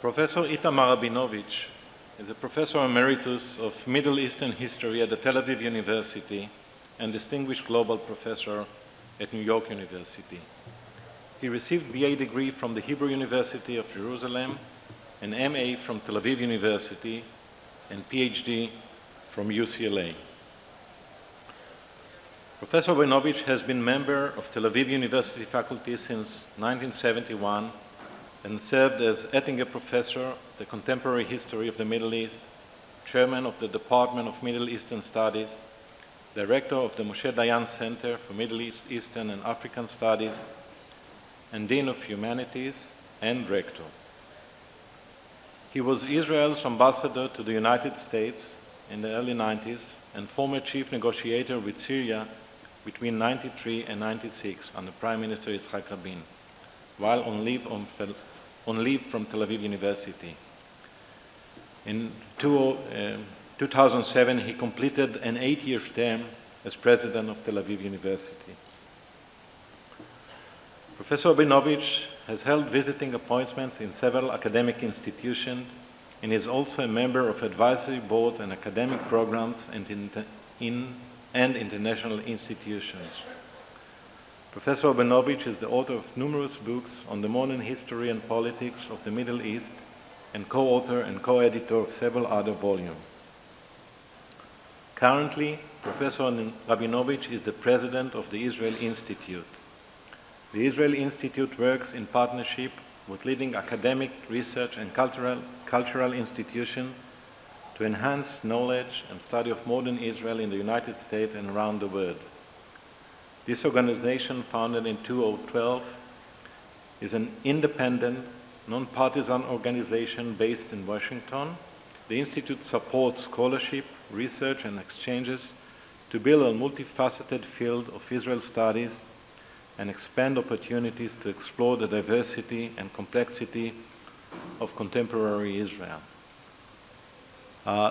Professor Itamar Rabinovich is a professor emeritus of Middle Eastern history at the Tel Aviv University and distinguished global professor at New York University. He received BA degree from the Hebrew University of Jerusalem, an MA from Tel Aviv University, and PhD from UCLA. Professor Rabinovich has been member of Tel Aviv University faculty since 1971 and served as Ettinger Professor of the Contemporary History of the Middle East, Chairman of the Department of Middle Eastern Studies, Director of the Moshe Dayan Center for Middle Eastern and African Studies, and Dean of Humanities and Rector. He was Israel's ambassador to the United States in the early 90s and former chief negotiator with Syria between 93 and 96 under Prime Minister Yitzhak Rabin, while on leave from Tel Aviv University. In 2007, he completed an 8-year term as president of Tel Aviv University. Professor Rabinovich has held visiting appointments in several academic institutions and is also a member of advisory boards and academic programs and international institutions. Professor Rabinovich is the author of numerous books on the modern history and politics of the Middle East and co-author and co-editor of several other volumes. Currently, Professor Rabinovich is the president of the Israel Institute. The Israel Institute works in partnership with leading academic, research, and cultural institutions to enhance knowledge and study of modern Israel in the United States and around the world. This organization, founded in 2012, is an independent, non-partisan organization based in Washington. The Institute supports scholarship, research, and exchanges to build a multifaceted field of Israel studies and expand opportunities to explore the diversity and complexity of contemporary Israel.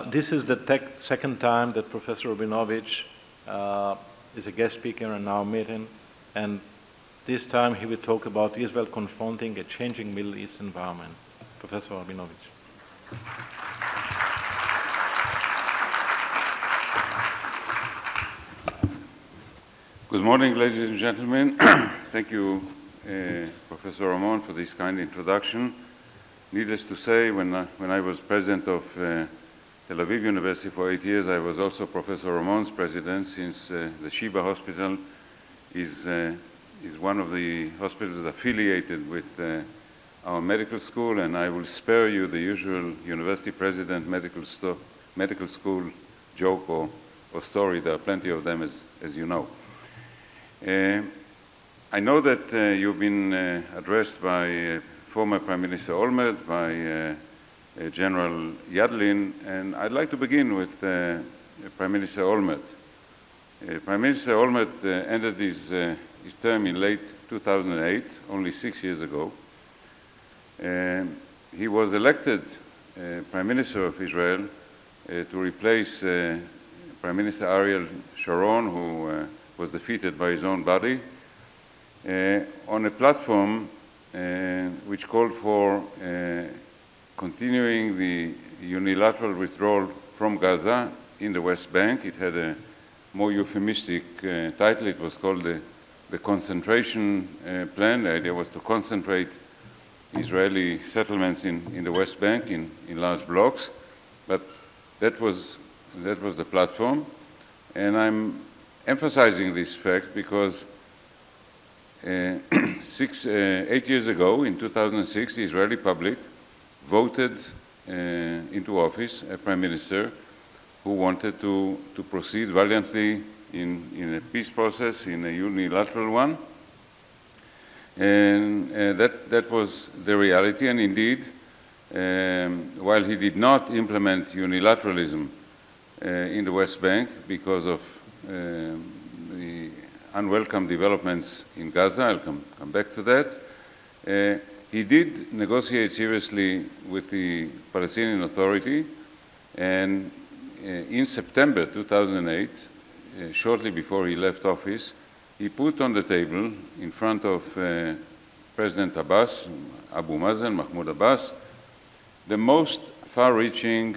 This is the second time that Professor Rabinovich is a guest speaker in our meeting, and this time he will talk about Israel confronting a changing Middle East environment. Professor Rabinovich. Good morning, ladies and gentlemen. Thank you, Professor Ramon, for this kind introduction. Needless to say, when I was president of Tel Aviv University for 8 years, I was also Professor Ramon's president, since the Sheba Hospital is one of the hospitals affiliated with our medical school, and I will spare you the usual university president medical school joke or story. There are plenty of them, as you know. I know that you've been addressed by former Prime Minister Olmert, by General Yadlin, and I'd like to begin with Prime Minister Olmert. Prime Minister Olmert ended his term in late 2008, only 6 years ago. He was elected Prime Minister of Israel to replace Prime Minister Ariel Sharon, who was defeated by his own body, on a platform which called for continuing the unilateral withdrawal from Gaza in the West Bank. It had a more euphemistic title. It was called the concentration plan. The idea was to concentrate Israeli settlements in the West Bank in large blocks. But that was the platform. And I'm emphasizing this fact because 8 years ago, in 2006, the Israeli public voted into office a prime minister who wanted to proceed valiantly in a peace process, in a unilateral one. And that was the reality. And indeed, while he did not implement unilateralism in the West Bank because of the unwelcome developments in Gaza, I'll come back to that, he did negotiate seriously with the Palestinian Authority, and in September 2008, shortly before he left office, he put on the table in front of President Abbas, Mahmoud Abbas, the most far-reaching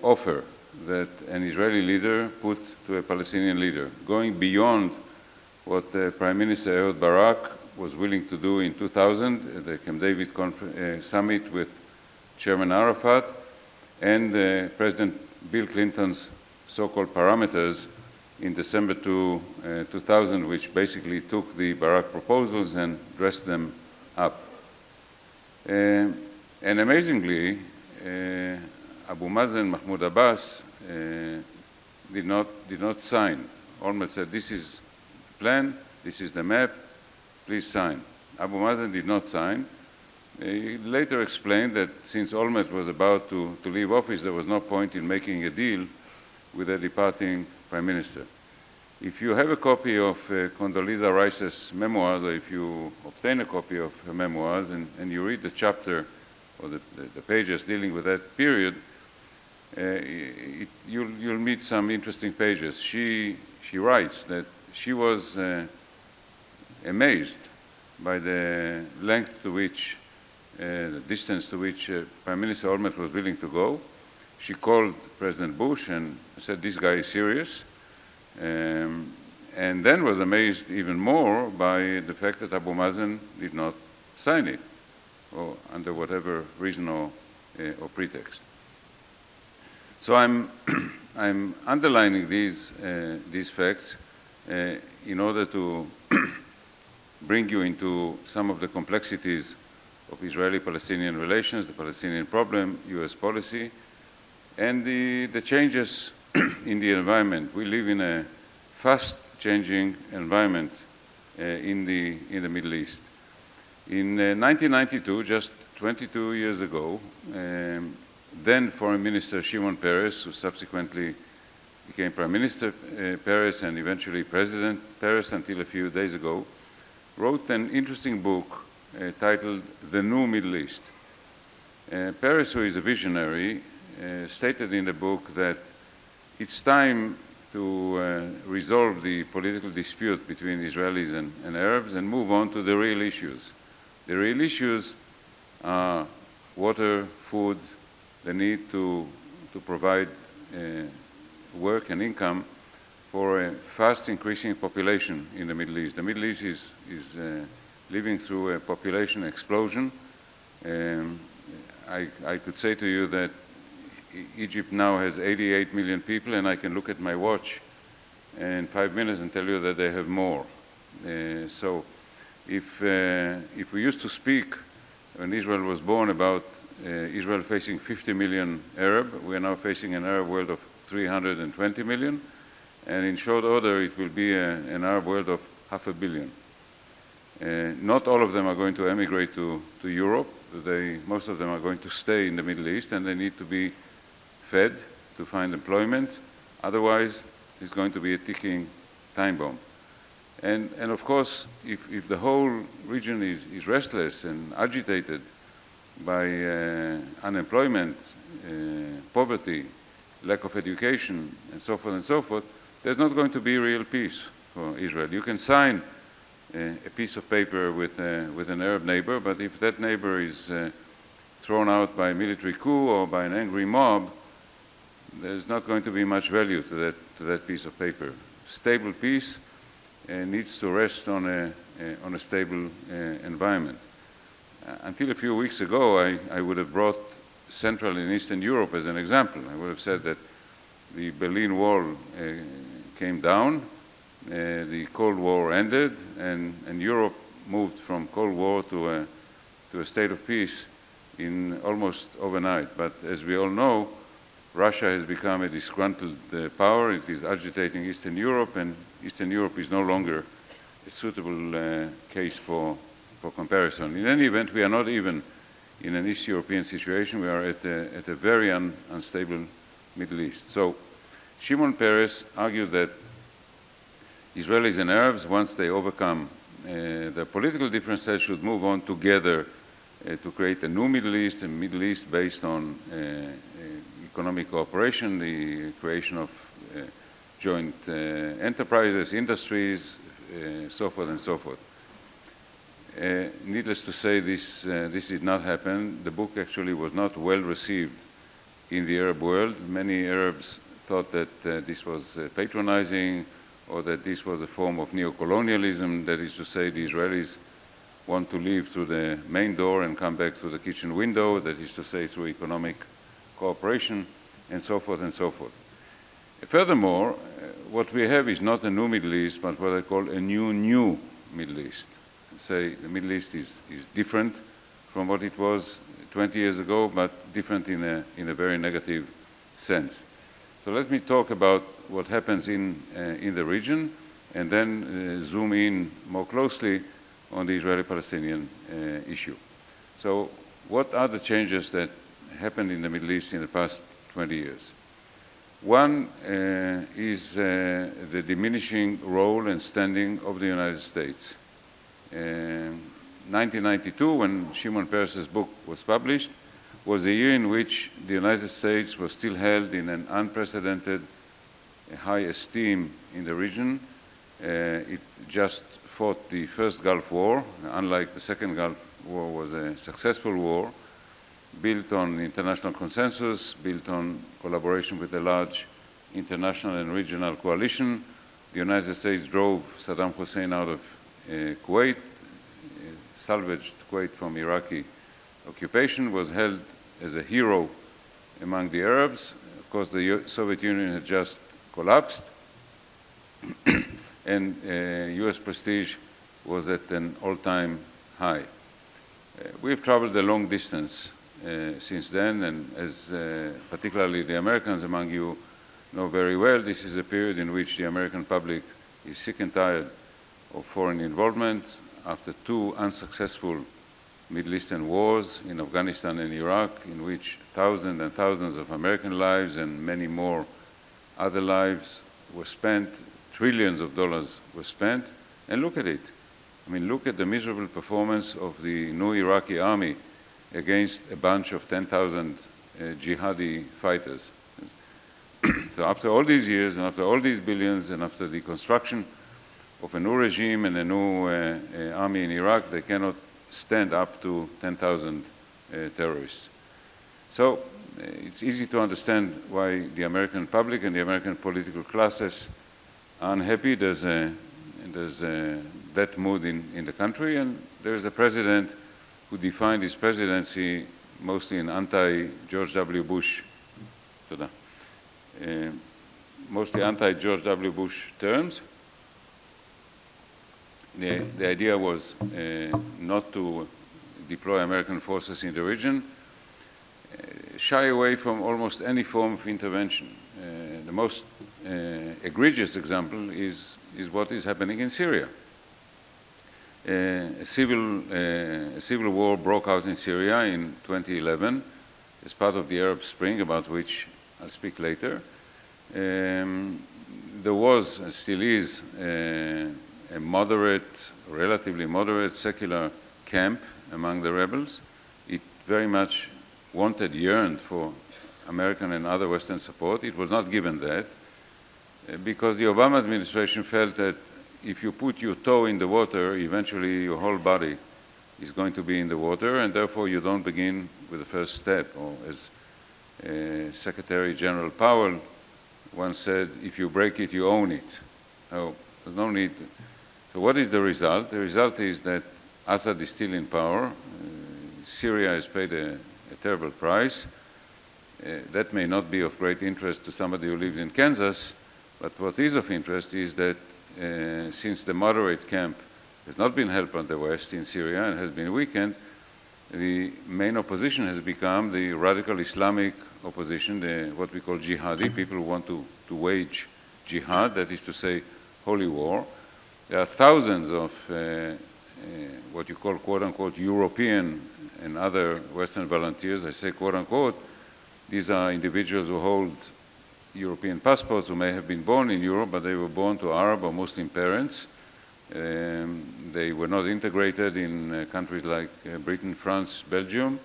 offer that an Israeli leader put to a Palestinian leader, going beyond what Prime Minister Ehud Barak was willing to do in 2000 at the Camp David summit with Chairman Arafat, and President Bill Clinton's so-called parameters in December 2000, which basically took the Barak proposals and dressed them up. And amazingly, Abu Mazen, Mahmoud Abbas, did not sign. Olmert said, this is the plan, this is the map, please sign. Abu Mazen did not sign. He later explained that since Olmert was about to leave office, there was no point in making a deal with a departing prime minister. If you have a copy of Condoleezza Rice's memoirs, or if you obtain a copy of her memoirs and you read the chapter or the pages dealing with that period, you'll meet some interesting pages. She writes that she was amazed by the length to which, the distance to which Prime Minister Olmert was willing to go. She called President Bush and said, this guy is serious. And then was amazed even more by the fact that Abu Mazen did not sign it, or under whatever reason or pretext. So I'm underlining these facts in order to bring you into some of the complexities of Israeli-Palestinian relations, the Palestinian problem, US policy, and the changes in the environment. We live in a fast-changing environment in the Middle East. In 1992, just 22 years ago, then Foreign Minister Shimon Peres, who subsequently became Prime Minister Peres and eventually President Peres until a few days ago, wrote an interesting book titled The New Middle East. Peres, who is a visionary, stated in the book that it's time to resolve the political dispute between Israelis and Arabs and move on to the real issues. The real issues are water, food, the need to provide work and income for a fast increasing population in the Middle East. The Middle East is living through a population explosion. I could say to you that Egypt now has 88 million people, and I can look at my watch in 5 minutes and tell you that they have more. So if we used to speak when Israel was born about Israel facing 50 million Arab, we are now facing an Arab world of 320 million, and in short order it will be an Arab world of 500 million. Not all of them are going to emigrate to Europe. Most of them are going to stay in the Middle East, and they need to be fed to find employment. Otherwise, it's going to be a ticking time bomb. And of course, if the whole region is restless and agitated by unemployment, poverty, lack of education, and so forth, there's not going to be real peace for Israel. You can sign a piece of paper with an Arab neighbor, but if that neighbor is thrown out by a military coup or by an angry mob, there's not going to be much value to that piece of paper. Stable peace needs to rest on a stable environment. Until a few weeks ago, I would have brought Central and Eastern Europe as an example. I would have said that the Berlin Wall came down, the Cold War ended, and Europe moved from Cold War to a state of peace in almost overnight. But as we all know, Russia has become a disgruntled power. It is agitating Eastern Europe, and Eastern Europe is no longer a suitable case for comparison. In any event, we are not even in an East European situation. We are at a very unstable Middle East. So Shimon Peres argued that Israelis and Arabs, once they overcome their political differences, should move on together to create a new Middle East, a Middle East based on economic cooperation, the creation of joint enterprises, industries, so forth and so forth. Needless to say, this did not happen. The book actually was not well received in the Arab world. Many Arabs thought that this was patronizing, or that this was a form of neocolonialism, that is to say, the Israelis want to leave through the main door and come back through the kitchen window, that is to say, through economic cooperation, and so forth and so forth. Furthermore, what we have is not a new Middle East, but what I call a new Middle East. Say the Middle East is different from what it was 20 years ago, but different in a very negative sense. So let me talk about what happens in the region, and then zoom in more closely on the Israeli-Palestinian issue. So what are the changes that happened in the Middle East in the past 20 years? One is the diminishing role and standing of the United States. 1992, when Shimon Peres's book was published, was a year in which the United States was still held in an unprecedented high esteem in the region. It just fought the first Gulf War. Unlike the second Gulf War, was a successful war, built on international consensus, built on collaboration with a large international and regional coalition. The United States drove Saddam Hussein out of Kuwait, salvaged Kuwait from Iraqi occupation, was held as a hero among the Arabs. Of course, the Soviet Union had just collapsed, and US prestige was at an all-time high. We've traveled a long distance since then, and as particularly the Americans among you know very well, this is a period in which the American public is sick and tired of foreign involvement. After two unsuccessful Middle Eastern wars in Afghanistan and Iraq, in which thousands and thousands of American lives and many more other lives were spent, trillions of dollars were spent, and look at it. I mean, look at the miserable performance of the new Iraqi army against a bunch of 10,000 jihadi fighters. So after all these years, and after all these billions, and after the construction of a new regime and a new army in Iraq, they cannot stand up to 10,000 terrorists. So it's easy to understand why the American public and the American political classes are unhappy. There's that mood in the country, and there's a president who defined his presidency mostly in anti-George W. Bush, mostly anti-George W. Bush terms. The idea was not to deploy American forces in the region, shy away from almost any form of intervention. The most egregious example is what is happening in Syria. A civil war broke out in Syria in 2011 as part of the Arab Spring, about which I'll speak later. There was, and still is, a moderate, relatively moderate secular camp among the rebels. It very much yearned for American and other Western support. It was not given that because the Obama administration felt that if you put your toe in the water, eventually your whole body is going to be in the water, and therefore you don't begin with the first step. Or as Secretary General Powell once said, if you break it, you own it. So there's no need. So what is the result? The result is that Assad is still in power. Syria has paid a terrible price. That may not be of great interest to somebody who lives in Kansas, but what is of interest is that since the moderate camp has not been helped by the West in Syria and has been weakened, the main opposition has become the radical Islamic opposition, what we call jihadi, people who want to wage jihad, that is to say, holy war. There are thousands of what you call, quote-unquote, European and other Western volunteers. I say quote-unquote. These are individuals who hold European passports, who may have been born in Europe, but they were born to Arab or Muslim parents. They were not integrated in countries like Britain, France, Belgium.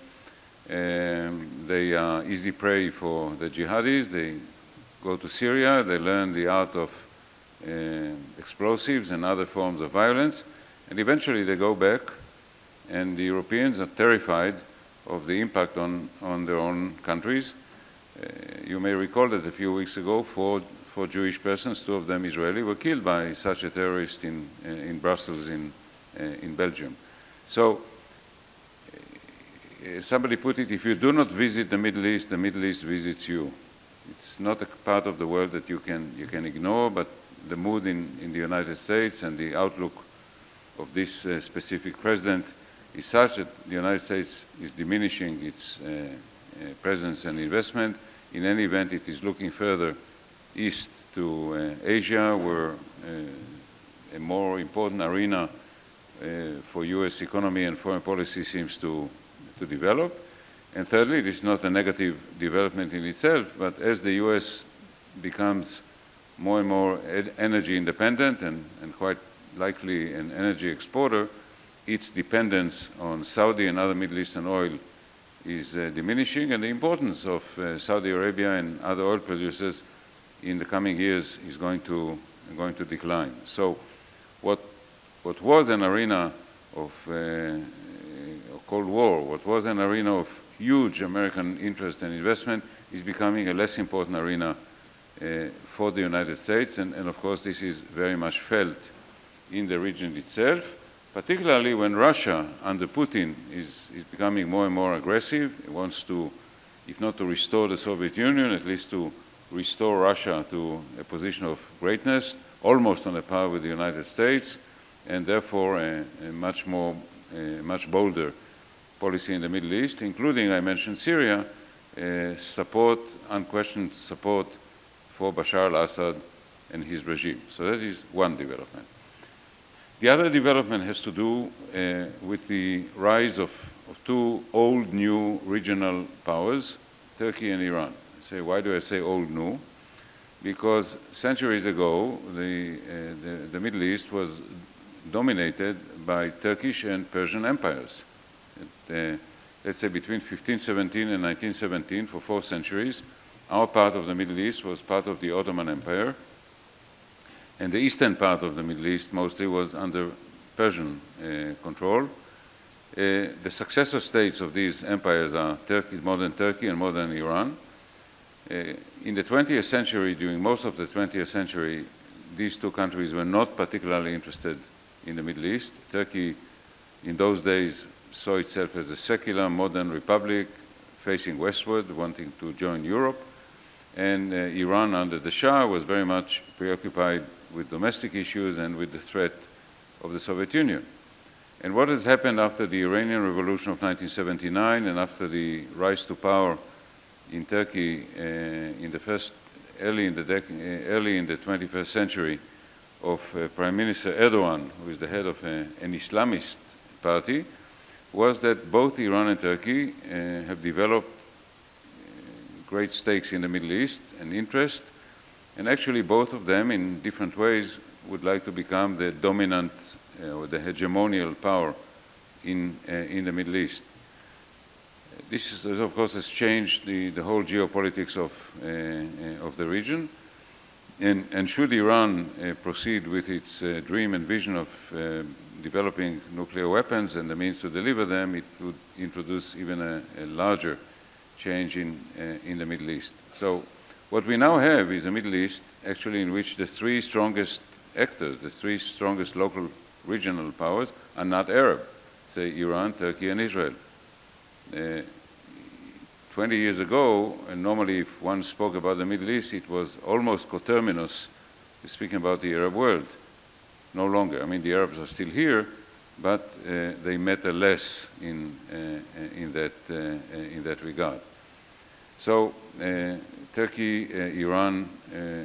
They are easy prey for the jihadis. They go to Syria, they learn the art of explosives and other forms of violence, and eventually they go back And the Europeans are terrified of the impact on their own countries. You may recall that a few weeks ago, four Jewish persons, 2 of them Israeli, were killed by such a terrorist in Brussels, in Belgium. So somebody put it, if you do not visit the Middle East visits you. It's not a part of the world that you can ignore, but the mood in the United States and the outlook of this specific president is such that the United States is diminishing its presence and investment. In any event, it is looking further east to Asia, where a more important arena for US economy and foreign policy seems to develop. And thirdly, it is not a negative development in itself, but as the US becomes more and more energy independent and quite likely an energy exporter, its dependence on Saudi and other Middle Eastern oil is diminishing, and the importance of Saudi Arabia and other oil producers in the coming years is going to decline. So what was an arena of Cold War, what was an arena of huge American interest and investment, is becoming a less important arena for the United States, and of course this is very much felt in the region itself, particularly when Russia, under Putin, is becoming more and more aggressive. It wants to, if not to restore the Soviet Union, at least to restore Russia to a position of greatness, almost on a par with the United States, and therefore a much bolder policy in the Middle East, including, I mentioned Syria, unquestioned support for Bashar al-Assad and his regime. So that is one development. The other development has to do with the rise of 2 old, new regional powers, Turkey and Iran. Say, why do I say old, new? Because centuries ago, the Middle East was dominated by Turkish and Persian empires. Let's say between 1517 and 1917, for 4 centuries, our part of the Middle East was part of the Ottoman Empire, and the eastern part of the Middle East mostly was under Persian control. The successor states of these empires are modern Turkey and modern Iran. In the 20th century, during most of the 20th century, these 2 countries were not particularly interested in the Middle East. Turkey, in those days, saw itself as a secular, modern republic facing westward, wanting to join Europe. And Iran, under the Shah, was very much preoccupied with domestic issues and with the threat of the Soviet Union. And what has happened after the Iranian Revolution of 1979 and after the rise to power in Turkey early in the 21st century of Prime Minister Erdogan, who is the head of an Islamist party, was that both Iran and Turkey have developed great stakes in the Middle East and interest, and actually both of them in different ways would like to become the dominant or the hegemonial power in the Middle East. This is, of course, has changed the whole geopolitics of the region, and should Iran proceed with its dream and vision of developing nuclear weapons and the means to deliver them, it would introduce even a larger change in the Middle East. So what we now have is a Middle East actually in which the 3 strongest actors, the 3 strongest local regional powers are not Arab, say Iran, Turkey, and Israel. 20 years ago, and normally if one spoke about the Middle East, it was almost coterminous speaking about the Arab world. No longer. I mean, the Arabs are still here, but they matter less in that regard. So Turkey, Iran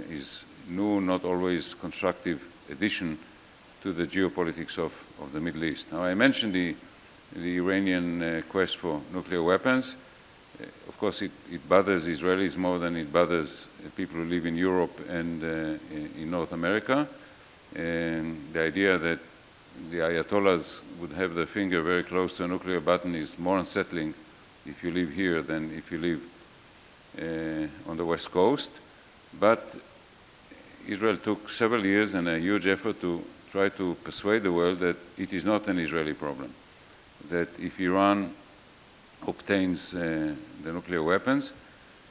is new, not always constructive addition to the geopolitics of the Middle East. Now, I mentioned the Iranian quest for nuclear weapons. Of course, it bothers Israelis more than it bothers people who live in Europe and in North America. And the idea that the Ayatollahs would have their finger very close to a nuclear button is more unsettling if you live here than if you live on the West Coast. But Israel took several years and a huge effort to try to persuade the world that it is not an Israeli problem. that if Iran obtains the nuclear weapons,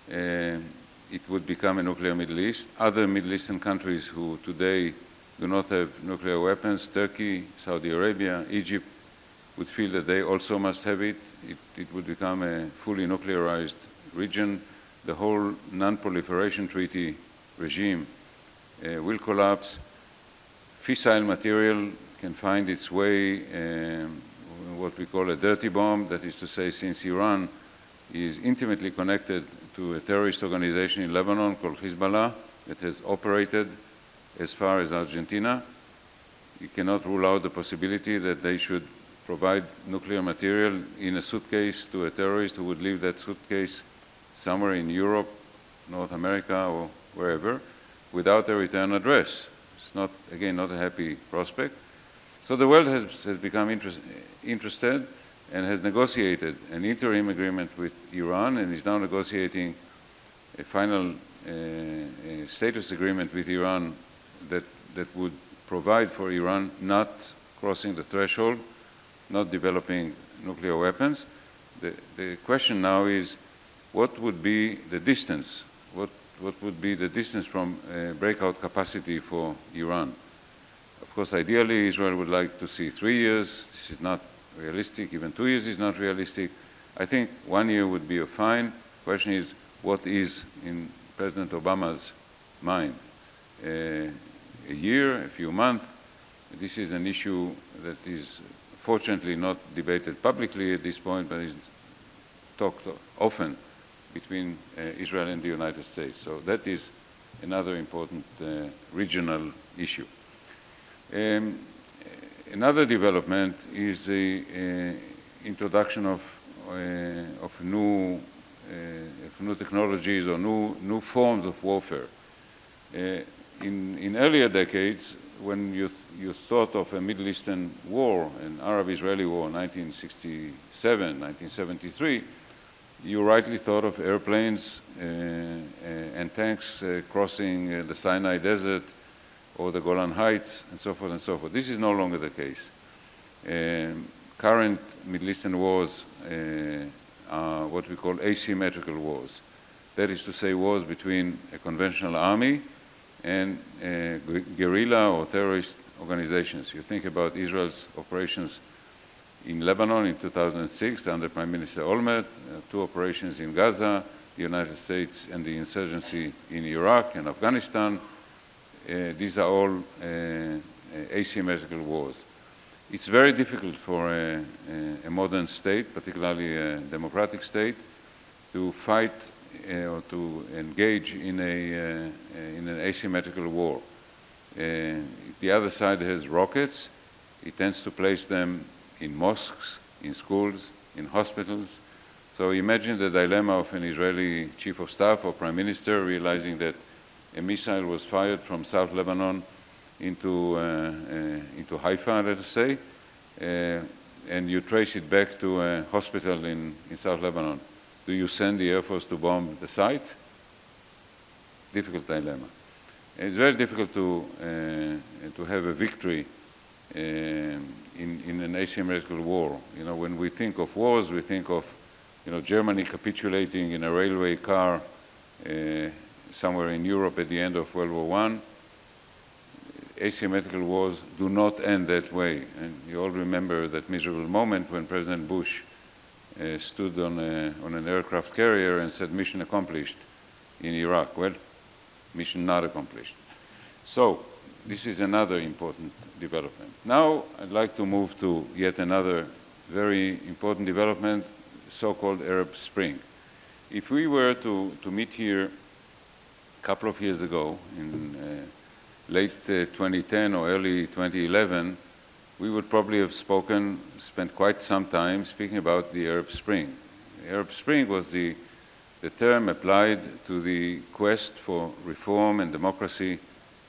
it would become a nuclear Middle East. Other Middle Eastern countries who today do not have nuclear weapons, Turkey, Saudi Arabia, Egypt, would feel that they also must have it. It would become a fully nuclearized region. The whole non-proliferation treaty regime will collapse. Fissile material can find its way, what we call a dirty bomb, that is to say, since Iran is intimately connected to a terrorist organization in Lebanon called Hezbollah that has operated as far as Argentina, you cannot rule out the possibility that they should provide nuclear material in a suitcase to a terrorist who would leave that suitcase somewhere in Europe, North America, or wherever, without a return address. It's not, again, not a happy prospect. So the world has become interested and has negotiated an interim agreement with Iran and is now negotiating a final status agreement with Iran that would provide for Iran not crossing the threshold, not developing nuclear weapons. The question now is, what would be the distance? What would be the distance from breakout capacity for Iran? Of course, ideally, Israel would like to see 3 years. This is not realistic. Even 2 years is not realistic. I think 1 year would be fine. The question is, what is in President Obama's mind? A year, a few months? This is an issue that is fortunately not debated publicly at this point, but is talked often between Israel and the United States. So that is another important regional issue. Another development is the introduction of new technologies or new forms of warfare. In earlier decades, when you thought of a Middle Eastern war, an Arab-Israeli war, 1967, 1973, you rightly thought of airplanes and tanks crossing the Sinai Desert or the Golan Heights, and so forth and so forth. This is no longer the case. Current Middle Eastern wars are what we call asymmetrical wars. That is to say, wars between a conventional army and guerrilla or terrorist organizations. You think about Israel's operations in Lebanon in 2006 under Prime Minister Olmert, 2 operations in Gaza, the United States and the insurgency in Iraq and Afghanistan. These are all asymmetrical wars. It's very difficult for a modern state, particularly a democratic state, to fight or to engage in an asymmetrical war. The other side has rockets. It tends to place them in mosques, in schools, in hospitals. So imagine the dilemma of an Israeli chief of staff or prime minister realizing that a missile was fired from South Lebanon into Haifa, let us say, and you trace it back to a hospital in South Lebanon. Do you send the Air Force to bomb the site? Difficult dilemma. It's very difficult to have a victory in an asymmetrical war. You know, when we think of wars, we think of, Germany capitulating in a railway car somewhere in Europe at the end of World War I. Asymmetrical wars do not end that way. And you all remember that miserable moment when President Bush stood on an aircraft carrier and said, mission accomplished in Iraq. Well, mission not accomplished. So this is another important development. Now I'd like to move to yet another very important development, so-called Arab Spring. If we were to meet here a couple of years ago in late 2010 or early 2011, we would probably have spent quite some time speaking about the Arab Spring. The Arab Spring was the term applied to the quest for reform and democracy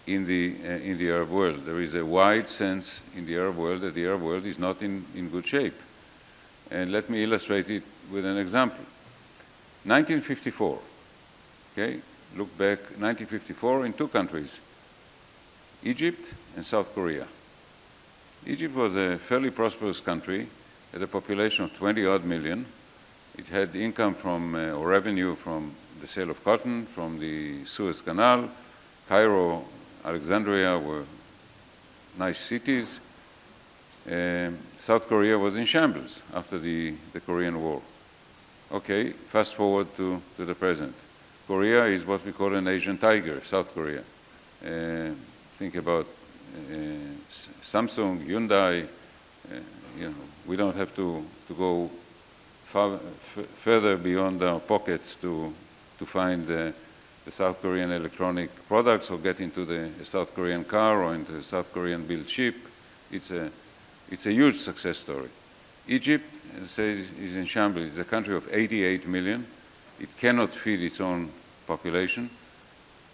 in the Arab world. There is a wide sense in the Arab world that the Arab world is not in good shape. And let me illustrate it with an example. 1954, okay? Look back, 1954 in 2 countries, Egypt and South Korea. Egypt was a fairly prosperous country had a population of 20-odd million. It had income from, or revenue from the sale of cotton, from the Suez Canal. Cairo, Alexandria were nice cities. South Korea was in shambles after the Korean War. Okay, fast forward to the present. Korea is what we call an Asian tiger, South Korea. Think about Samsung, Hyundai. You know, we don't have to go further beyond our pockets to find the South Korean electronic products or get into the South Korean car or into the South Korean built ship. It's a huge success story. Egypt, as I say, is in shambles. It's a country of 88 million. It cannot feed its own population.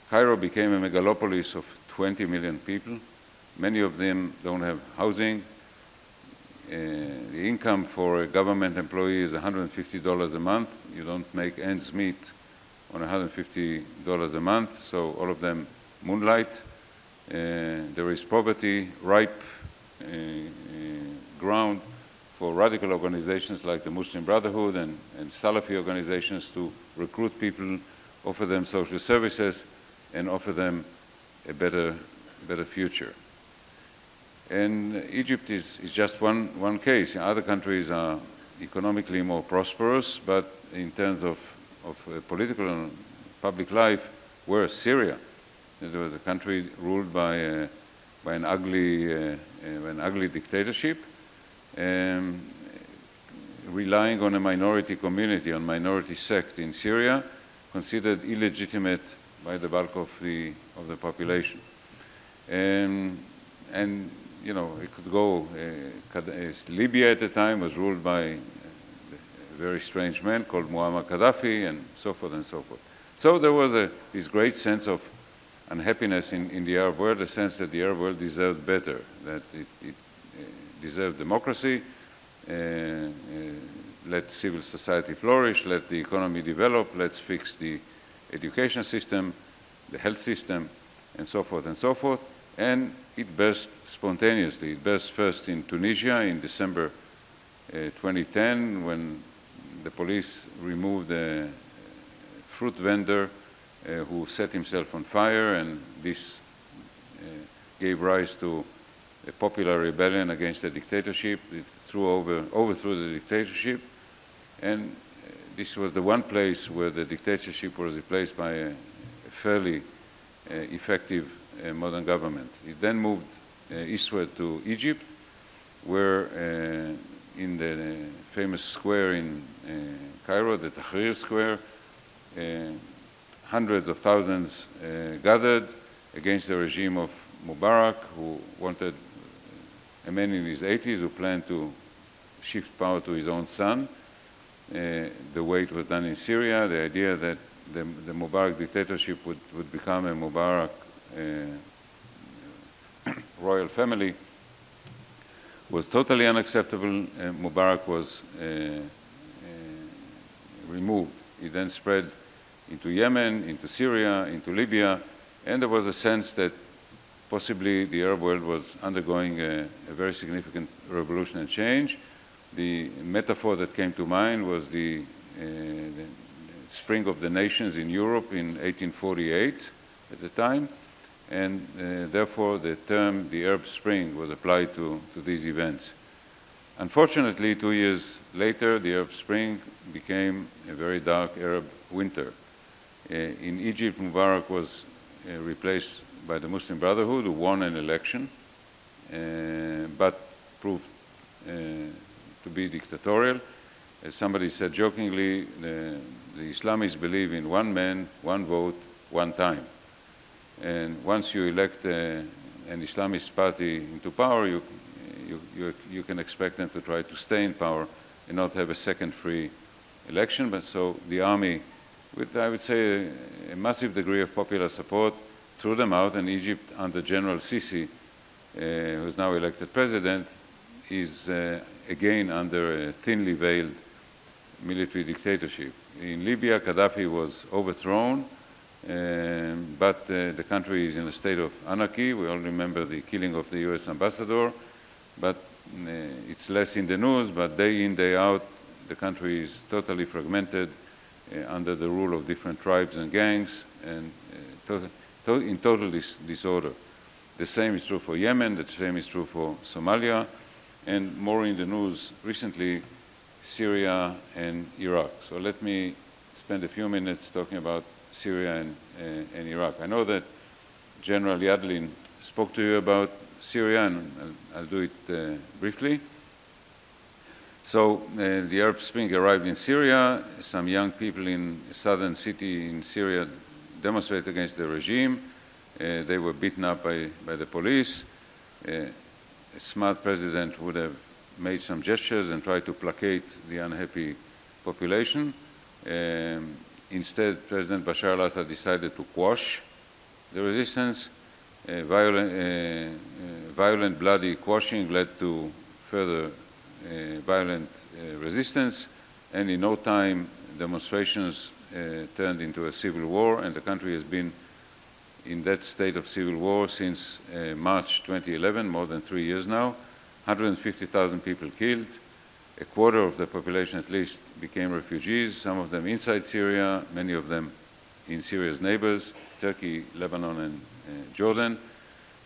Cairo became a megalopolis of 20 million people. Many of them don't have housing. The income for a government employee is $150 a month. You don't make ends meet on $150 a month, so all of them moonlight. There is poverty, ripe ground for radical organizations like the Muslim Brotherhood and Salafi organizations to recruit people, offer them social services, and offer them a better future. And Egypt is just one case. Other countries are economically more prosperous, but in terms of political and public life, worse. Syria. There was a country ruled by an ugly dictatorship, relying on a minority community, on minority sect in Syria, considered illegitimate by the bulk of the population. And you know, it could go, Libya at the time was ruled by a very strange man called Muammar Gaddafi, and so forth and so forth. So there was this great sense of unhappiness in the Arab world, a sense that the Arab world deserved better, that it deserved democracy, let civil society flourish, let the economy develop, let's fix the education system, the health system, and so forth and so forth. And it burst spontaneously. It burst first in Tunisia in December 2010, when the police removed a fruit vendor who set himself on fire, and this gave rise to a popular rebellion against the dictatorship. It overthrew the dictatorship, and this was the one place where the dictatorship was replaced by a fairly effective modern government. It then moved eastward to Egypt, where in the famous square in Cairo, the Tahrir Square, hundreds of thousands gathered against the regime of Mubarak, who wanted a man in his 80s who planned to shift power to his own son, the way it was done in Syria, the idea that the Mubarak dictatorship would become a Mubarak royal family was totally unacceptable. Mubarak was removed. He then spread into Yemen, into Syria, into Libya, and there was a sense that possibly the Arab world was undergoing a very significant revolution and change. The metaphor that came to mind was the spring of the nations in Europe in 1848 at the time, and therefore the term the Arab Spring was applied to these events. Unfortunately, 2 years later, the Arab Spring became a very dark Arab winter. In Egypt, Mubarak was replaced by the Muslim Brotherhood, who won an election, but proved to be dictatorial. As somebody said jokingly, the Islamists believe in one man, one vote, one time. And once you elect an Islamist party into power, you can expect them to try to stay in power and not have a second free election. But so the army, with, I would say, a massive degree of popular support, threw them out, and Egypt, under General Sisi, who is now elected president, is again under a thinly veiled military dictatorship. In Libya, Gaddafi was overthrown, but the country is in a state of anarchy. We all remember the killing of the US ambassador, but it's less in the news, but day in, day out, the country is totally fragmented under the rule of different tribes and gangs, and in total disorder. The same is true for Yemen, the same is true for Somalia, and more in the news recently, Syria and Iraq. So let me spend a few minutes talking about Syria and Iraq. I know that General Yadlin spoke to you about Syria, and I'll do it briefly. So the Arab Spring arrived in Syria. Some young people in a southern city in Syria demonstrated against the regime. They were beaten up by the police. A smart president would have made some gestures and tried to placate the unhappy population. Instead, President Bashar al-Assad decided to quash the resistance. Violent, bloody quashing led to further violent resistance, and in no time, demonstrations turned into a civil war, and the country has been in that state of civil war since March 2011, more than 3 years now. 150,000 people killed. A quarter of the population at least became refugees, some of them inside Syria, many of them in Syria's neighbors, Turkey, Lebanon, and Jordan.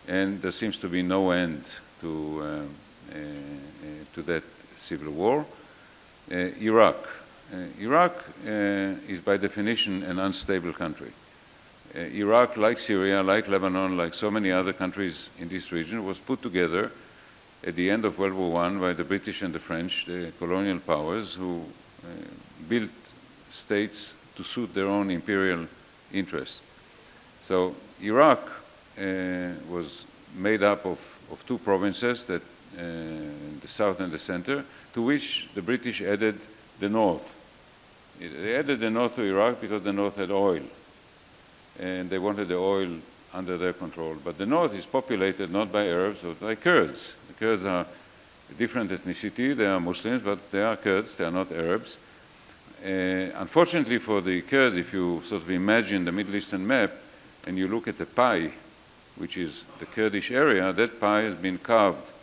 And there seems to be no end to that civil war. Iraq. Iraq is by definition an unstable country. Iraq, like Syria, like Lebanon, like so many other countries in this region, was put together at the end of World War I by the British and the French, the colonial powers, who built states to suit their own imperial interests. So Iraq was made up of two provinces, that the south and the center, to which the British added the north. They added the north to Iraq because the north had oil, and they wanted the oil under their control. But the north is populated not by Arabs, but by Kurds. The Kurds are a different ethnicity. They are Muslims, but they are Kurds. They are not Arabs. Unfortunately for the Kurds, if you sort of imagine the Middle Eastern map and you look at the pie, which is the Kurdish area, that pie has been carved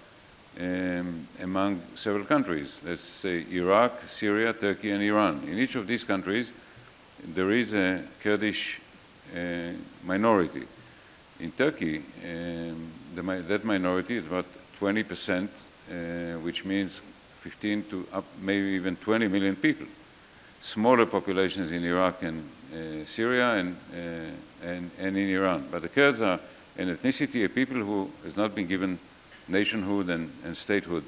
among several countries. Let's say Iraq, Syria, Turkey, and Iran. In each of these countries, there is a Kurdish minority. In Turkey, that minority is about 20%, which means 15 to up maybe even 20 million people. Smaller populations in Iraq and Syria and in Iran. But the Kurds are an ethnicity, a people who has not been given nationhood and statehood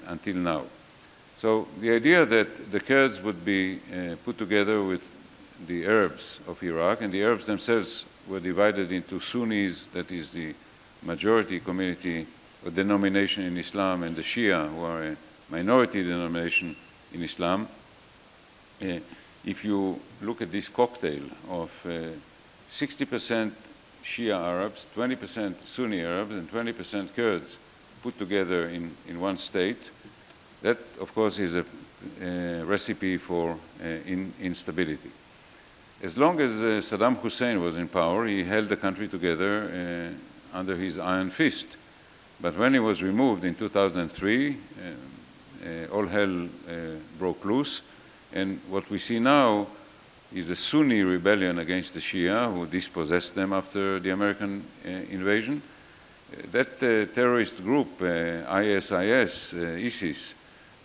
until now. So the idea that the Kurds would be put together with the Arabs of Iraq, and the Arabs themselves were divided into Sunnis, that is the majority community or denomination in Islam, and the Shia, who are a minority denomination in Islam. If you look at this cocktail of 60% Shia Arabs, 20% Sunni Arabs, and 20% Kurds put together in one state, that, of course, is a recipe for instability. As long as Saddam Hussein was in power, he held the country together under his iron fist. But when he was removed in 2003, all hell broke loose. And what we see now is a Sunni rebellion against the Shia, who dispossessed them after the American invasion. That terrorist group, ISIS, ISIS,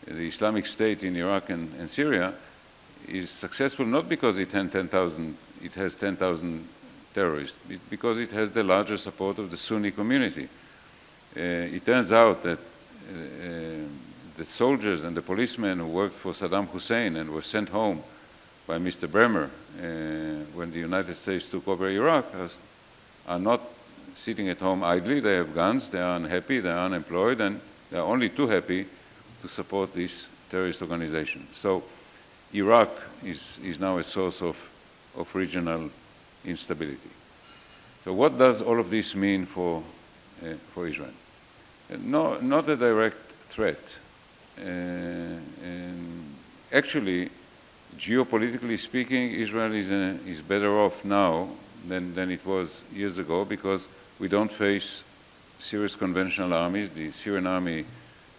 the Islamic State in Iraq and Syria, is successful not because it has 10,000 terrorists, because it has the larger support of the Sunni community. It turns out that the soldiers and the policemen who worked for Saddam Hussein and were sent home by Mr. Bremer when the United States took over Iraq are not sitting at home idly. They have guns, they are unhappy, they are unemployed, and they are only too happy to support this terrorist organization. So Iraq is now a source of regional instability. So what does all of this mean for Israel? No, not a direct threat. Actually, geopolitically speaking, Israel is better off now than it was years ago, because we don't face Syria's conventional armies. The Syrian army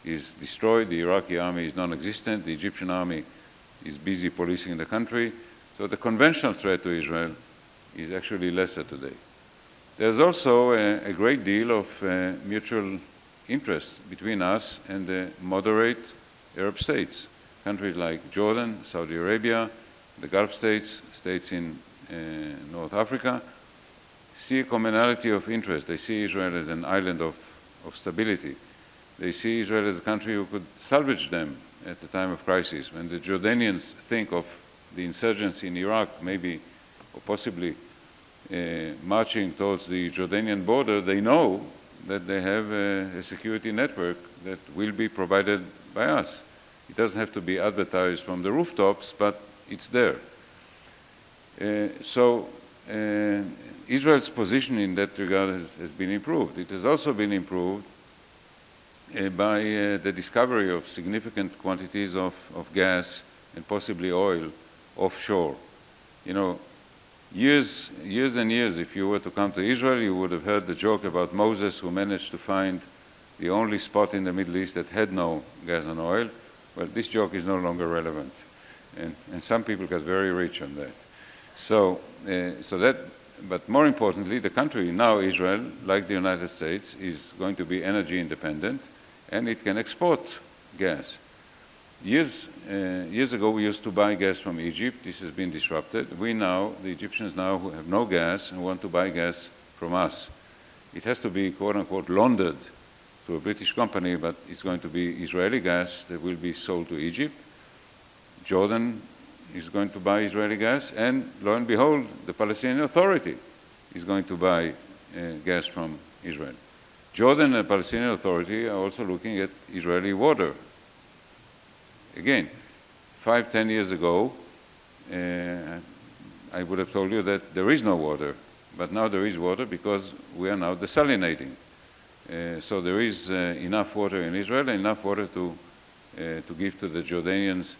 is destroyed, the Iraqi army is non-existent, the Egyptian army is busy policing the country. So the conventional threat to Israel is actually lesser today. There's also a great deal of mutual interest between us and the moderate Arab states. Countries like Jordan, Saudi Arabia, the Gulf states, states in North Africa, see a commonality of interest. They see Israel as an island of stability. They see Israel as a country who could salvage them at the time of crisis. When the Jordanians think of the insurgency in Iraq, maybe or possibly marching towards the Jordanian border, they know that they have a security network that will be provided by us. It doesn't have to be advertised from the rooftops, but it's there. So Israel's position in that regard has been improved. It has also been improved by the discovery of significant quantities of gas and possibly oil offshore. You know, years and years, if you were to come to Israel, you would have heard the joke about Moses who managed to find the only spot in the Middle East that had no gas and oil. Well, this joke is no longer relevant. And some people got very rich on that. But more importantly, the country now, Israel, like the United States, is going to be energy independent, and it can export gas. Years ago, we used to buy gas from Egypt. This has been disrupted. The Egyptians now who have no gas and want to buy gas from us. It has to be, quote unquote, laundered to a British company, but it's going to be Israeli gas that will be sold to Egypt. Jordan is going to buy Israeli gas, and lo and behold, the Palestinian Authority is going to buy gas from Israel. Jordan and the Palestinian Authority are also looking at Israeli water. Again, 5-10 years ago, I would have told you that there is no water, but now there is water because we are now desalinating. So there is enough water in Israel and enough water to give to the Jordanians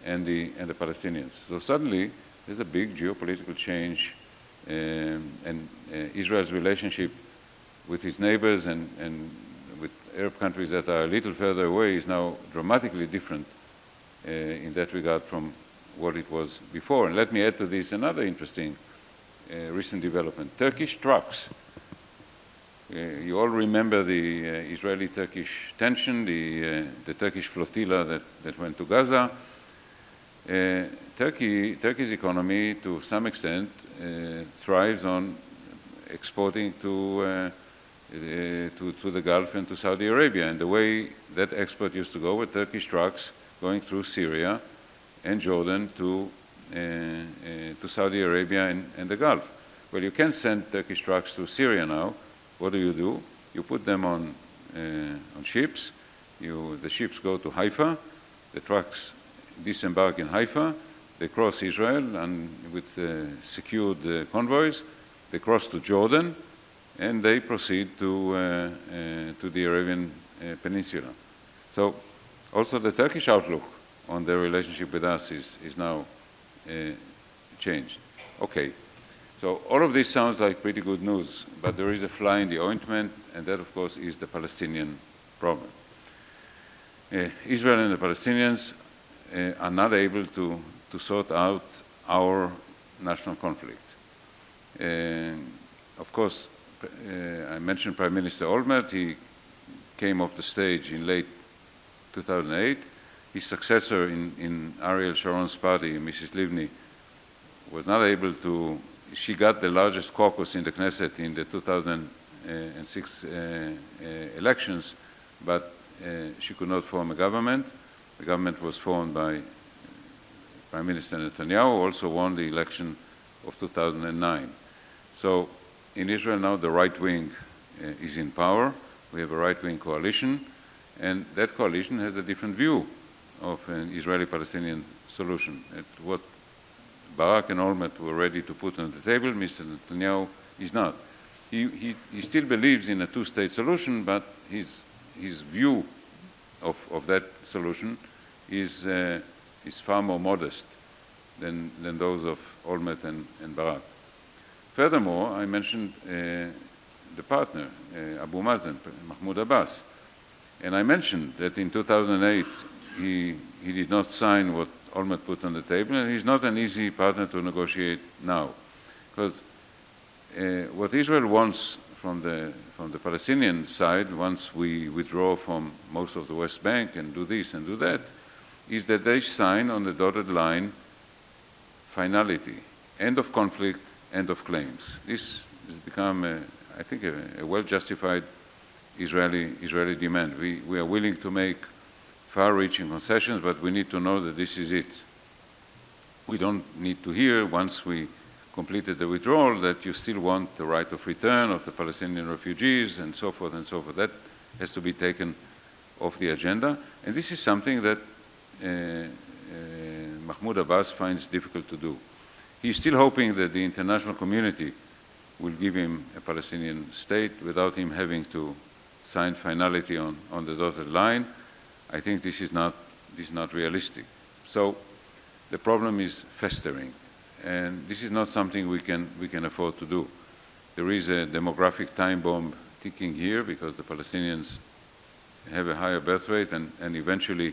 and the Palestinians. So suddenly, there's a big geopolitical change, and Israel's relationship with its neighbors and with Arab countries that are a little further away is now dramatically different in that regard from what it was before. And let me add to this another interesting recent development. Turkish trucks. You all remember the Israeli-Turkish tension, the Turkish flotilla that went to Gaza. Turkey's economy, to some extent, thrives on exporting to the Gulf and to Saudi Arabia. And the way that export used to go with Turkish trucks going through Syria and Jordan to Saudi Arabia and the Gulf. Well, you can't send Turkish trucks to Syria now. What do? You put them on ships. The ships go to Haifa. The trucks disembark in Haifa. They cross Israel and with secured convoys. They cross to Jordan, and they proceed to the Arabian Peninsula. So also the Turkish outlook on their relationship with us is now changed. Okay, so all of this sounds like pretty good news, but there is a fly in the ointment, and that, of course, is the Palestinian problem. Israel and the Palestinians are not able to sort out our national conflict. Of course, I mentioned Prime Minister Olmert. He came off the stage in late 2008. His successor in Ariel Sharon's party, Mrs. Livni, was not able to. She got the largest caucus in the Knesset in the 2006 elections, but she could not form a government. The government was formed by Prime Minister Netanyahu, who also won the election of 2009. So in Israel now, the right wing is in power. We have a right-wing coalition, and that coalition has a different view of an Israeli-Palestinian solution. At what Barak and Olmert were ready to put on the table, Mr. Netanyahu is not. He still believes in a two-state solution, but his view of that solution is far more modest than those of Olmert and Barak. Furthermore, I mentioned the partner, Abu Mazen, Mahmoud Abbas. And I mentioned that in 2008, he did not sign what Olmert put on the table, and he's not an easy partner to negotiate now. Because what Israel wants from the Palestinian side, once we withdraw from most of the West Bank and do this and do that, is that they sign on the dotted line finality, end of conflict, end of claims. This has become, I think, a well-justified Israeli demand. We are willing to make far-reaching concessions, but we need to know that this is it. We don't need to hear, once we completed the withdrawal, that you still want the right of return of the Palestinian refugees and so forth and so forth. That has to be taken off the agenda. And this is something that Mahmoud Abbas finds difficult to do. He's still hoping that the international community will give him a Palestinian state without him having to sign finality on the dotted line. I think this is not realistic. So the problem is festering. And this is not something we can afford to do. There is a demographic time bomb ticking here because the Palestinians have a higher birth rate, and eventually,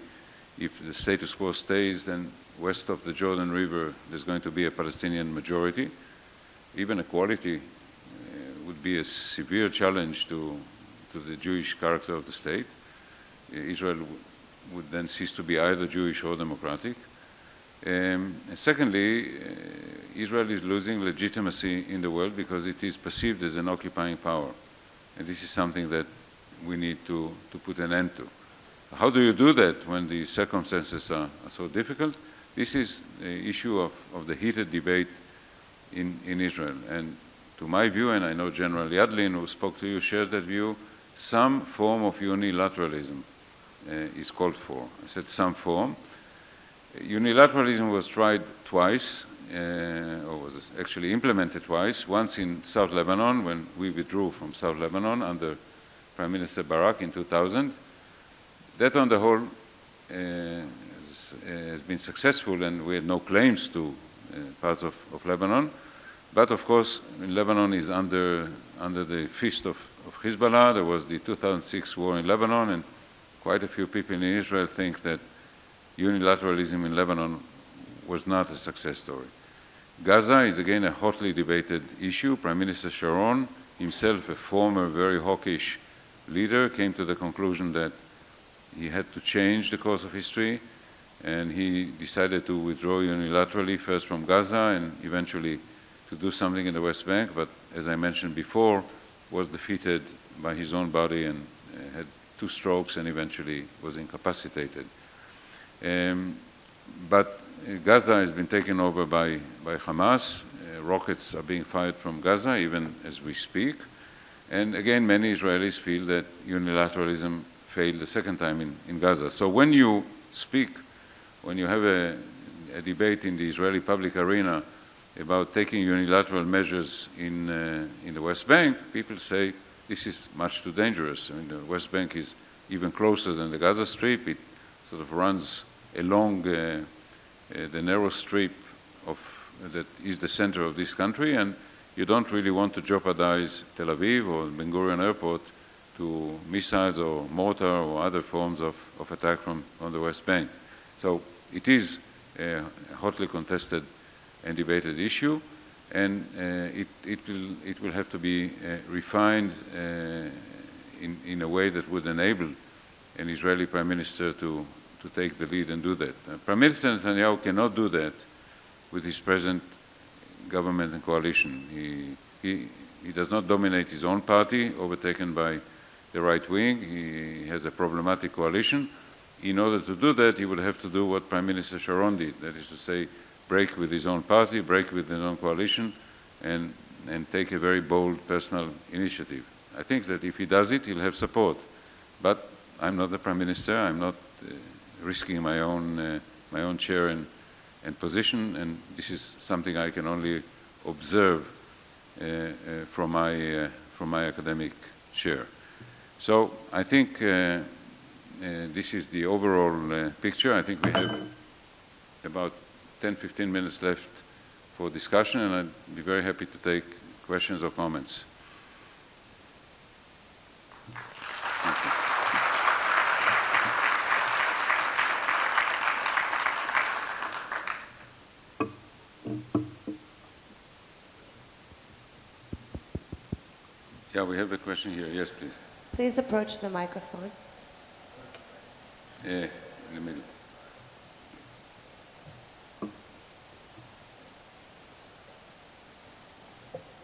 if the status quo stays, then west of the Jordan River, there's going to be a Palestinian majority. Even equality would be a severe challenge to the Jewish character of the state. Israel would then cease to be either Jewish or democratic. Secondly, Israel is losing legitimacy in the world because it is perceived as an occupying power. And this is something that we need to put an end to. How do you do that when the circumstances are so difficult? This is the issue of the heated debate in Israel. And to my view, and I know General Yadlin, who spoke to you, shares that view, some form of unilateralism is called for. I said some form. Unilateralism was tried twice, or was actually implemented twice, once in South Lebanon when we withdrew from South Lebanon under Prime Minister Barak in 2000. That on the whole has been successful, and we had no claims to parts of Lebanon. But of course, Lebanon is under the fist of Hezbollah. There was the 2006 war in Lebanon, and quite a few people in Israel think that unilateralism in Lebanon was not a success story. Gaza is again a hotly debated issue. Prime Minister Sharon, himself a former very hawkish leader, came to the conclusion that he had to change the course of history, and he decided to withdraw unilaterally, first from Gaza and eventually to do something in the West Bank, but as I mentioned before, was defeated by his own body and had 2 strokes and eventually was incapacitated. But Gaza has been taken over by Hamas. Rockets are being fired from Gaza even as we speak. And again, many Israelis feel that unilateralism failed the second time in Gaza. So when you speak, when you have a debate in the Israeli public arena about taking unilateral measures in the West Bank, people say this is much too dangerous. I mean, the West Bank is even closer than the Gaza Strip. It sort of runs along the narrow strip that is the center of this country, and you don't really want to jeopardize Tel Aviv or Ben Gurion Airport to missiles or mortar or other forms of attack from the West Bank. So it is a hotly contested and debated issue, and it will have to be refined in a way that would enable an Israeli Prime Minister to take the lead and do that. Prime Minister Netanyahu cannot do that with his present government and coalition. He does not dominate his own party, overtaken by the right wing. He has a problematic coalition. In order to do that, he would have to do what Prime Minister Sharon did, that is to say, break with his own party, break with his own coalition, and take a very bold personal initiative. I think that if he does it, he'll have support. But I'm not the Prime Minister. I'm not risking my own chair and position, and this is something I can only observe from my academic chair. So I think this is the overall picture. I think we have about 10-15 minutes left for discussion, and I'd be very happy to take questions or comments. Thank you. Yeah, we have a question here. Yes, please. Please approach the microphone. In the middle.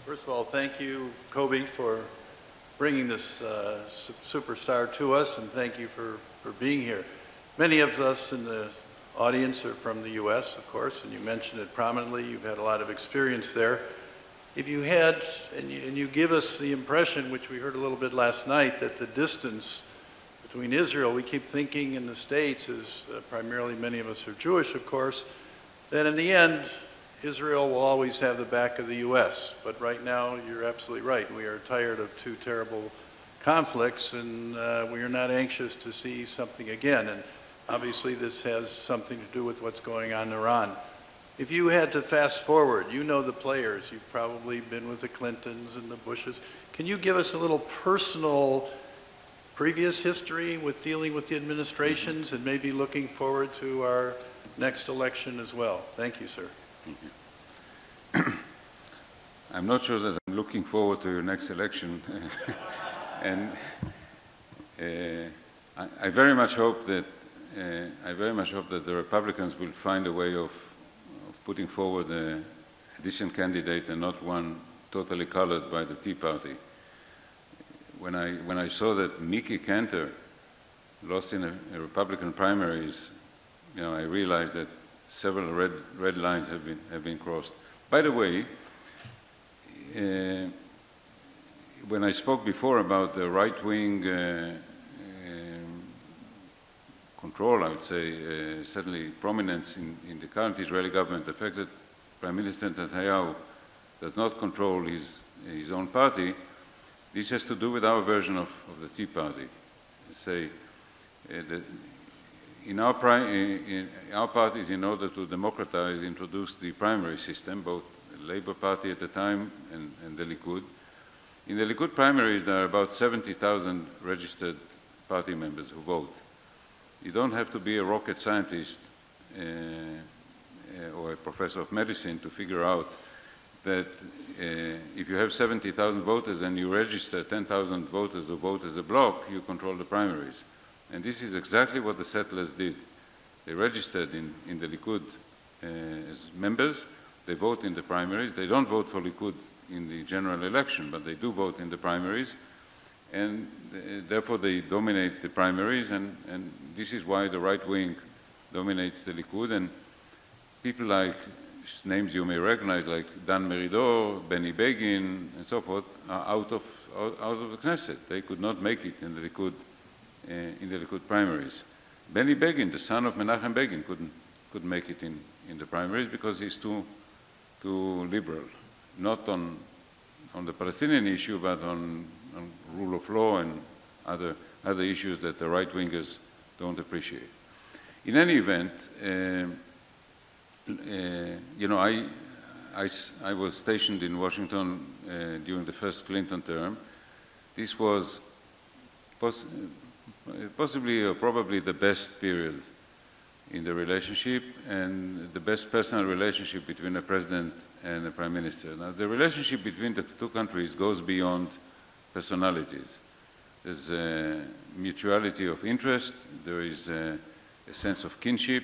First of all, thank you, Kobe, for bringing this superstar to us, and thank you for being here. Many of us in the audience are from the U.S., of course, and you mentioned it prominently. You've had a lot of experience there. If you had, and you give us the impression, which we heard a little bit last night, that the distance between Israel, we keep thinking in the States, as primarily many of us are Jewish, of course, that in the end, Israel will always have the back of the U.S. But right now, you're absolutely right. We are tired of two terrible conflicts, and we are not anxious to see something again. And obviously, this has something to do with what's going on in Iran. If you had to fast forward, you know the players. You've probably been with the Clintons and the Bushes. Can you give us a little personal previous history with dealing with the administrations and maybe looking forward to our next election as well? Thank you, sir. Thank you. I'm not sure that I'm looking forward to your next election. And I very much hope that the Republicans will find a way of putting forward a decent candidate and not one totally colored by the Tea Party. When I saw that Mickey Cantor lost in a Republican primaries, you know, I realized that several red lines have been crossed. By the way, when I spoke before about the right-wing control, I would say, certainly prominence in the current Israeli government, the fact that Prime Minister Netanyahu does not control his own party, this has to do with our version of the Tea Party. Say, in our parties, in order to democratize, introduced the primary system, both the Labour Party at the time and the Likud. In the Likud primaries, there are about 70,000 registered party members who vote. You don't have to be a rocket scientist or a professor of medicine to figure out that if you have 70,000 voters and you register 10,000 voters who vote as a bloc, you control the primaries. And this is exactly what the settlers did. They registered in the Likud as members. They vote in the primaries. They don't vote for Likud in the general election, but they do vote in the primaries. And therefore, they dominate the primaries. And this is why the right wing dominates the Likud. And people like, names you may recognize, like Dan Meridor, Benny Begin, and so forth, are out of the Knesset. They could not make it in the Likud primaries. Benny Begin, the son of Menachem Begin, couldn't make it in the primaries because he's too liberal, not on the Palestinian issue, but on rule of law and other issues that the right-wingers don't appreciate. In any event, you know, I was stationed in Washington during the first Clinton term. This was possibly or probably the best period in the relationship and the best personal relationship between a president and a prime minister. Now, the relationship between the two countries goes beyond personalities. There's a mutuality of interest. There is a sense of kinship.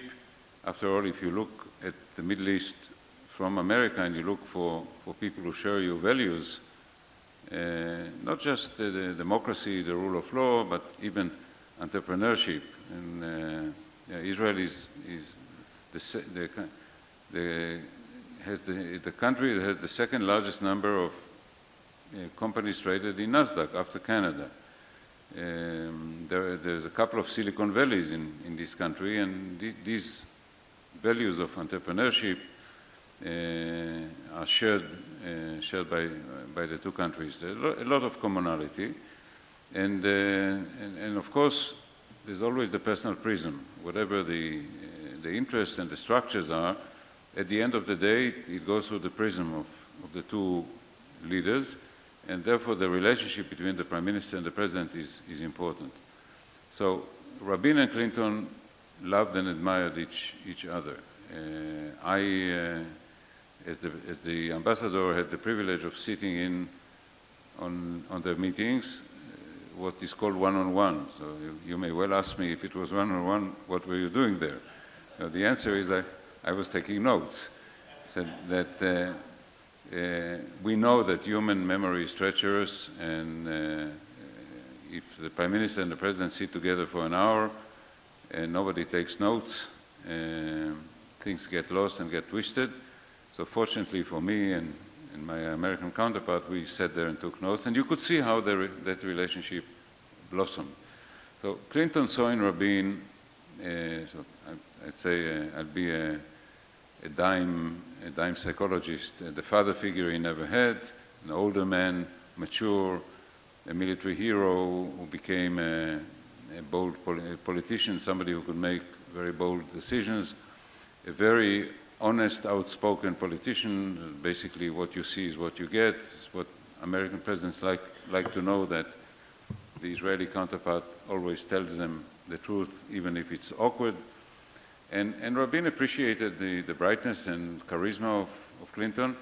After all, if you look at the Middle East from America and you look for people who share your values, not just the democracy, the rule of law, but even entrepreneurship. And Israel is the country that has the second largest number of companies traded in NASDAQ after Canada. There's a couple of Silicon Valleys in this country, and these values of entrepreneurship are shared by the two countries. There's a lot of commonality, and of course there's always the personal prism. Whatever the interests and the structures are, at the end of the day it goes through the prism of the two leaders, and therefore the relationship between the Prime Minister and the President is important. So Rabin and Clinton loved and admired each other. I, as the ambassador, had the privilege of sitting in on their meetings what is called one-on-one. So you may well ask me, if it was one-on-one, what were you doing there? The answer is I was taking notes. Said that we know that human memory is treacherous, and if the Prime Minister and the President sit together for an hour and nobody takes notes, things get lost and get twisted. So fortunately for me and my American counterpart, we sat there and took notes, and you could see how that relationship blossomed. So Clinton saw in Rabin, so I'd say I'll be a dime psychologist, the father figure he never had, an older man, mature, a military hero who became a bold politician, somebody who could make very bold decisions, a very honest, outspoken politician. Basically, what you see is what you get. It's what American presidents like to know, that the Israeli counterpart always tells them the truth, even if it's awkward. And Rabin appreciated the brightness and charisma of Clinton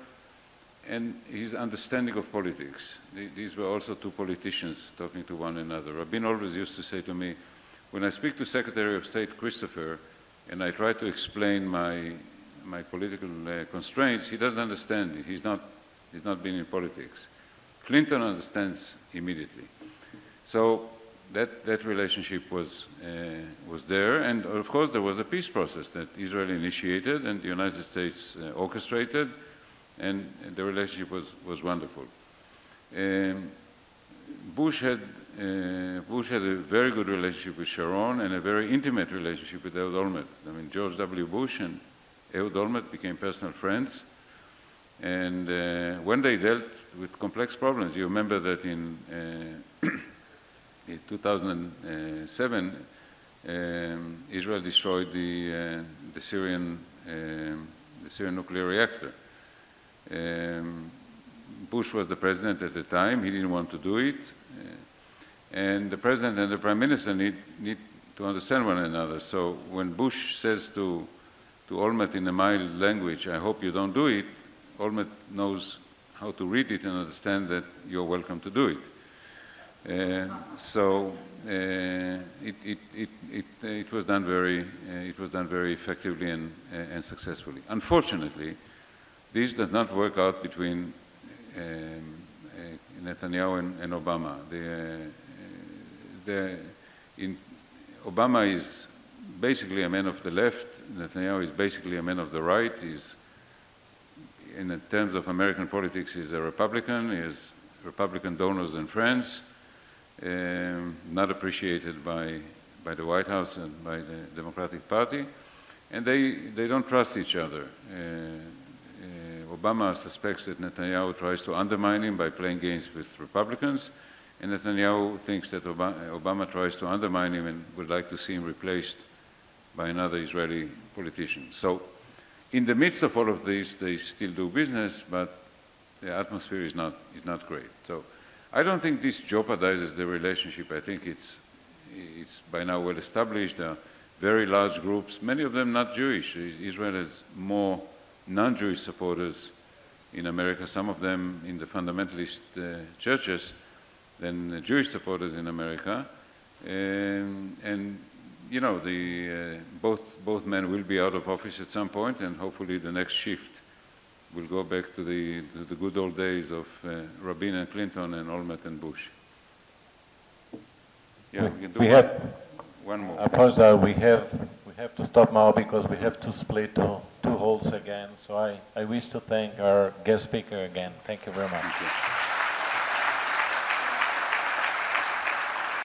and his understanding of politics. These were also two politicians talking to one another. Rabin always used to say to me, when I speak to Secretary of State Christopher and I try to explain my political constraints, he doesn't understand it. He's not been in politics. Clinton understands immediately. So that relationship was there, and of course there was a peace process that Israel initiated and the United States orchestrated, and the relationship was wonderful. Bush had a very good relationship with Sharon and a very intimate relationship with Ehud Olmert. I mean, George W. Bush and Ehud Olmert became personal friends, and when they dealt with complex problems, you remember that in 2007, Israel destroyed the Syrian nuclear reactor. Bush was the president at the time. He didn't want to do it. And the president and the prime minister need to understand one another. So when Bush says to Olmert in a mild language, I hope you don't do it, Olmert knows how to read it and understand that you're welcome to do it. So it was done very effectively and successfully. Unfortunately, this does not work out between Netanyahu and Obama. Obama is basically a man of the left. Netanyahu is basically a man of the right. He's, in terms of American politics, he's a Republican. He has Republican donors and friends. Not appreciated by the White House and by the Democratic Party, and they don't trust each other. Obama suspects that Netanyahu tries to undermine him by playing games with Republicans, and Netanyahu thinks that Obama tries to undermine him and would like to see him replaced by another Israeli politician. So in the midst of all of this, they still do business, but the atmosphere is not great. So I don't think this jeopardizes the relationship. I think it's by now well established. There are very large groups, many of them not Jewish. Israel has more non-Jewish supporters in America, some of them in the fundamentalist churches, than Jewish supporters in America. And you know, both men will be out of office at some point, and hopefully the next shift will go back to the good old days of Rabin and Clinton and Olmert and Bush. Yeah, we can do one more. I apologize, we have to stop now because we have to split two halls again. So I wish to thank our guest speaker again. Thank you very much. Thank you.